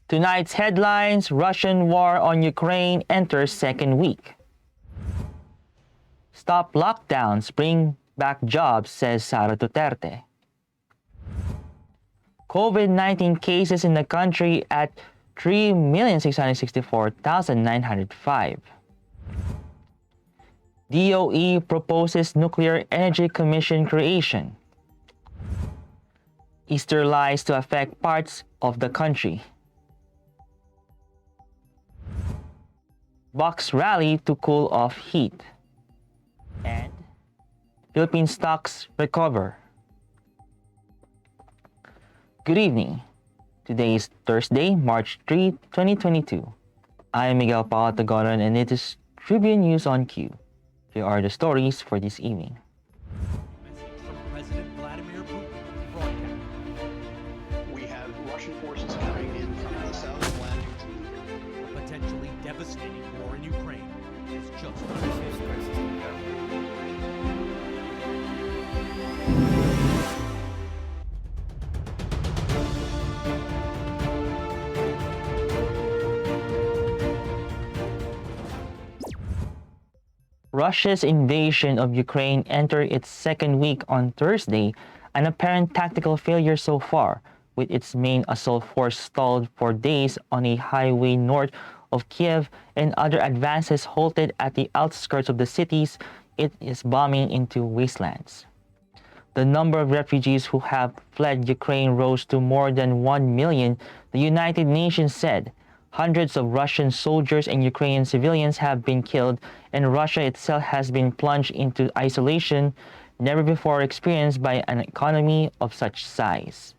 Tonight's headlines: Russian war on Ukraine enters second week. Stop lockdowns, bring back jobs, says Sara Duterte. COVID-19 cases in the country at 3,664,905. DOE proposes Nuclear Energy Commission creation. Easterlies to affect parts of the country. Bucks rally to cool off heat. And Philippine stocks recover. Good evening. Today is Thursday, March 3, 2022. I am Miguel Tagonon and it is Tribune News on Cue. Here are the stories for this evening. Message from President Vladimir Putin broadcast. We have Russian forces coming in from the South Atlantic. A potentially devastating war in Ukraine is just beginning. Russia's invasion of Ukraine entered its second week on Thursday, an apparent tactical failure so far, with its main assault force stalled for days on a highway north of Kiev and other advances halted at the outskirts of the cities it is bombing into wastelands. The number of refugees who have fled Ukraine rose to more than 1 million, the United Nations said. Hundreds of Russian soldiers and Ukrainian civilians have been killed, and Russia itself has been plunged into isolation never before experienced by an economy of such size.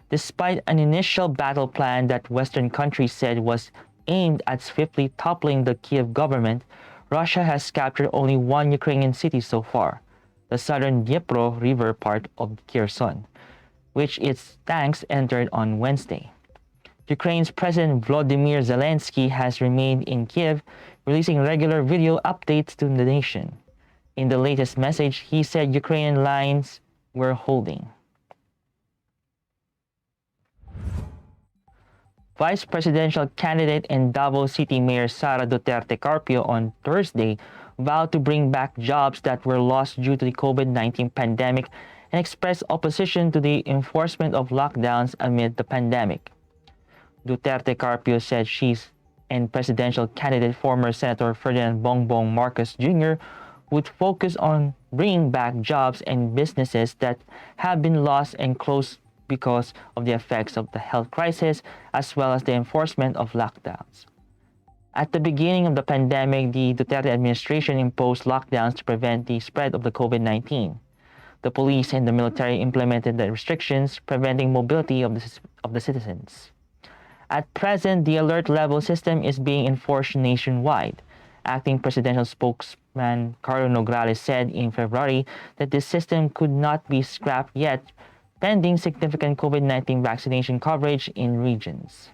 Despite an initial battle plan that Western countries said was aimed at swiftly toppling the Kiev government, Russia has captured only one Ukrainian city so far, the southern Dnipro River part of Kherson, which its tanks entered on Wednesday. Ukraine's President Volodymyr Zelensky has remained in Kiev, releasing regular video updates to the nation. In the latest message, he said Ukrainian lines were holding. Vice presidential candidate and Davao City Mayor Sara Duterte Carpio on Thursday vowed to bring back jobs that were lost due to the COVID-19 pandemic and expressed opposition to the enforcement of lockdowns amid the pandemic. Duterte Carpio said she's and presidential candidate former Senator Ferdinand Bongbong Marcos Jr. would focus on bringing back jobs and businesses that have been lost and closed because of the effects of the health crisis as well as the enforcement of lockdowns. At the beginning of the pandemic, the Duterte administration imposed lockdowns to prevent the spread of the COVID-19. The police and the military implemented the restrictions preventing mobility of the citizens. At present, the alert level system is being enforced nationwide. Acting presidential spokesman Carlo Nograles said in February that this system could not be scrapped yet, pending significant COVID-19 vaccination coverage in regions.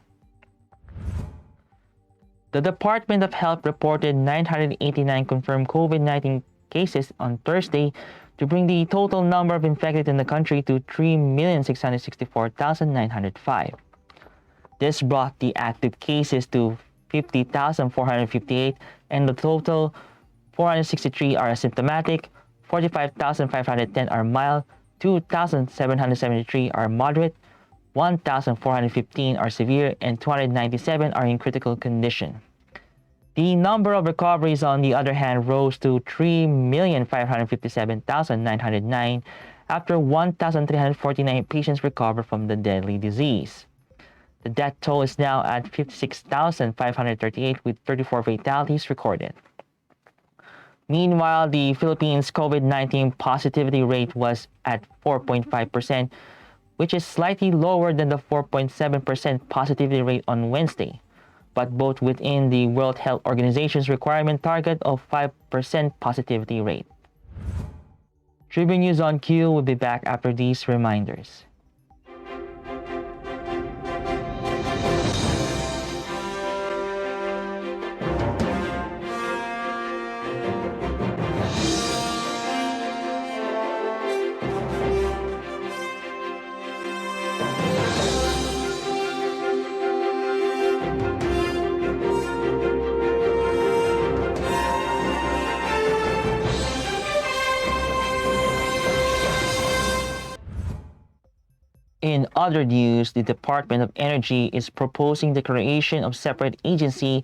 The Department of Health reported 989 confirmed COVID-19 cases on Thursday to bring the total number of infected in the country to 3,664,905. This brought the active cases to 50,458 and the total 463 are asymptomatic, 45,510 are mild, 2,773 are moderate, 1,415 are severe, and 297 are in critical condition. The number of recoveries, on the other hand, rose to 3,557,909 after 1,349 patients recovered from the deadly disease. The death toll is now at 56,538 with 34 fatalities recorded. Meanwhile, the Philippines' COVID-19 positivity rate was at 4.5%, which is slightly lower than the 4.7% positivity rate on Wednesday, but both within the World Health Organization's requirement target of 5% positivity rate. Tribune News on Cue will be back after these reminders. other news, the Department of Energy is proposing the creation of a separate agency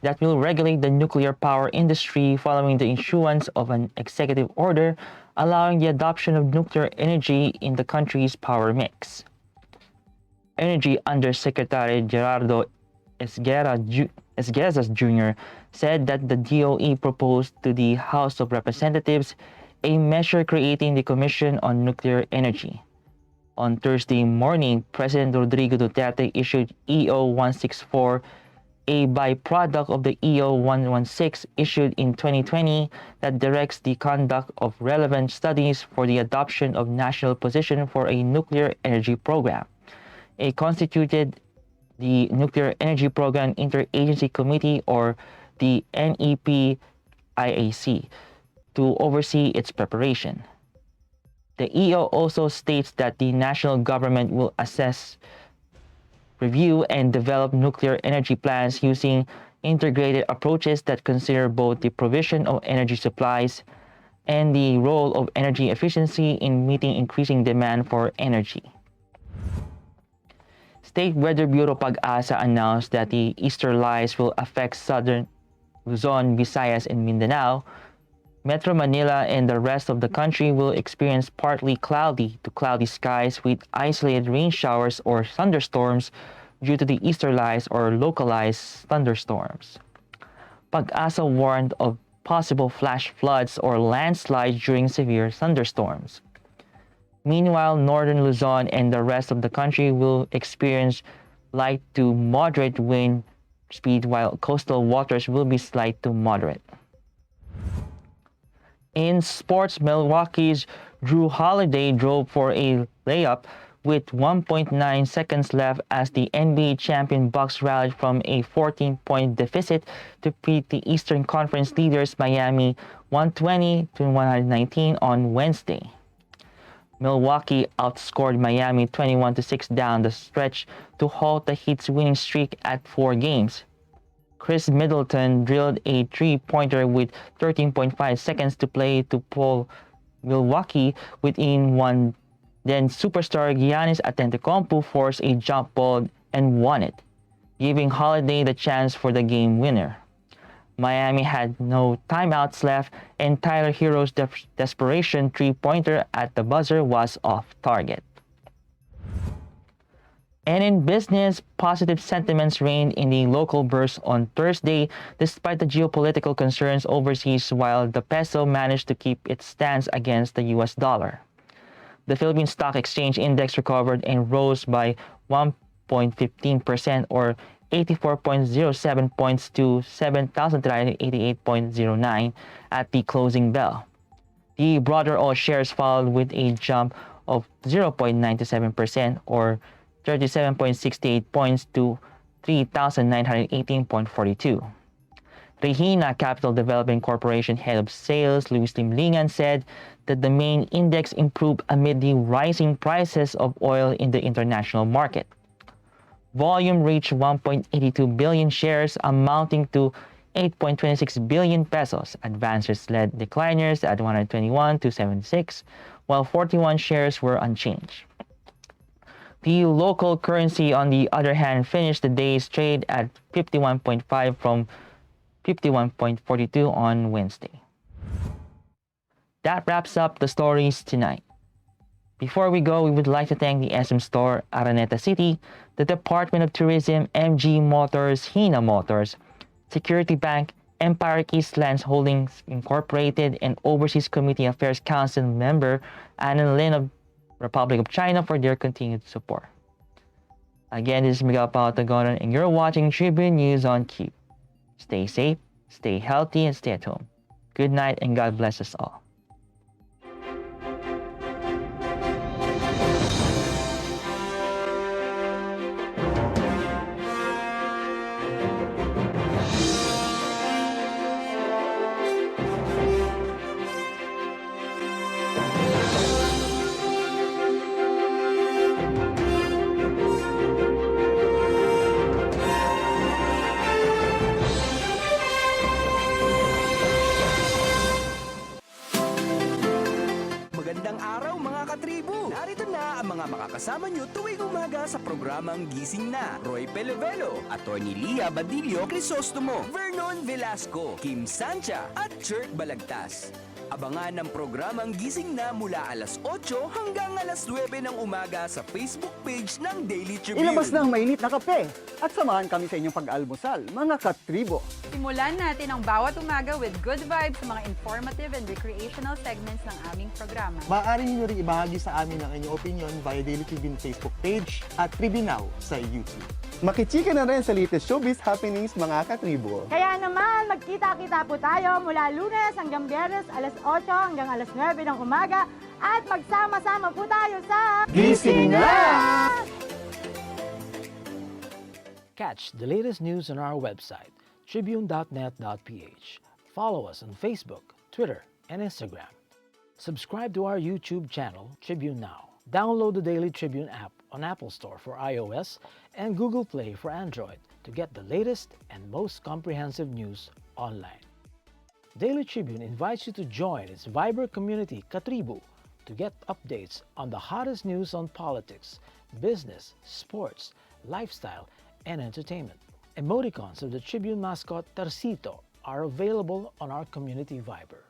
that will regulate the nuclear power industry following the issuance of an executive order allowing the adoption of nuclear energy in the country's power mix. Energy Undersecretary Gerardo Esguerras Jr. said that the DOE proposed to the House of Representatives a measure creating the Commission on Nuclear Energy. On Thursday morning, President Rodrigo Duterte issued EO 164, a byproduct of the EO 116 issued in 2020 that directs the conduct of relevant studies for the adoption of national position for a nuclear energy program. It constituted the Nuclear Energy Program Interagency Committee, or the NEP-IAC, to oversee its preparation. The EO also states that the national government will assess, review, and develop nuclear energy plans using integrated approaches that consider both the provision of energy supplies and the role of energy efficiency in meeting increasing demand for energy. State Weather Bureau Pag-asa announced that the Easterlies will affect southern Luzon, Visayas, and Mindanao. Metro Manila and the rest of the country will experience partly cloudy to cloudy skies with isolated rain showers or thunderstorms due to the Easterlies or localized thunderstorms. Pag-asa warned of possible flash floods or landslides during severe thunderstorms. Meanwhile, northern Luzon and the rest of the country will experience light to moderate wind speed, while coastal waters will be slight to moderate. In sports, Milwaukee's Drew Holiday drove for a layup with 1.9 seconds left as the NBA champion Bucks rallied from a 14-point deficit to beat the Eastern Conference leaders Miami 120-119 on Wednesday. Milwaukee outscored Miami 21-6 down the stretch to halt the Heat's winning streak at 4 games. Chris Middleton drilled a three-pointer with 13.5 seconds to play to pull Milwaukee within one. Then superstar Giannis Antetokounmpo forced a jump ball and won it, giving Holiday the chance for the game winner. Miami had no timeouts left, and Tyler Hero's desperation three-pointer at the buzzer was off target. And in business, positive sentiments reigned in the local bourse on Thursday despite the geopolitical concerns overseas, while the peso managed to keep its stance against the US dollar. The Philippine Stock Exchange Index recovered and rose by 1.15% or 84.07 points to 7,388.09 at the closing bell. The broader all shares followed with a jump of 0.97% or 37.68 points to 3,918.42. Regina Capital Development Corporation Head of Sales Luis Limlingan said that the main index improved amid the rising prices of oil in the international market. Volume reached 1.82 billion shares, amounting to 8.26 billion pesos. Advancers led decliners at 121 to 76, while 41 shares were unchanged. The local currency, on the other hand, finished the day's trade at 51.5 from 51.42 on Wednesday. That wraps up the stories tonight. Before we go, we would like to thank the SM Store, Araneta City, the Department of Tourism, MG Motors, Hina Motors, Security Bank, Empiric Eastlands Holdings Incorporated, and Overseas Committee Affairs Council member Anna Lin of Republic of China for their continued support. Again, this is Miguel Pautagonon, and you're watching Tribune News on Cube. Stay safe, stay healthy, and stay at home. Good night, and God bless us all. kasama nyo tuwing umaga sa programang Gising Na. Roy Pelevelo, Atty. Lia Badillo Crisostomo, Vernon Velasco, Kim Sancha at Chirk Balagtas. Abangan ang programang Gising Na mula alas 8 hanggang alas 9 ng umaga sa Facebook page ng Daily Tribune. Ilabas na ang mainit na kape at samahan kami sa inyong pag-almusal, mga katribo. Simulan natin ang bawat umaga with good vibes sa mga informative and recreational segments ng aming programa. Maaari niyo rin ibahagi sa amin ang inyong opinion via Daily Tribune Facebook page at Tribune Now sa YouTube. Makichika na rin sa latest showbiz happenings, mga katribo. Kaya naman, magkita-kita po tayo mula Lunes hanggang Biyernes, alas 8 hanggang alas 9 ng umaga at magsama-sama po tayo sa Gising Na! Catch the latest news on our website, tribune.net.ph. Follow us on Facebook, Twitter, and Instagram. Subscribe to our YouTube channel, Tribune Now. Download the Daily Tribune app on Apple Store for iOS and Google Play for Android to get the latest and most comprehensive news online. Daily Tribune invites you to join its Viber community, Katribu, to get updates on the hottest news on politics, business, sports, lifestyle, and entertainment. Emoticons of the Tribune mascot Tarsito are available on our community Viber.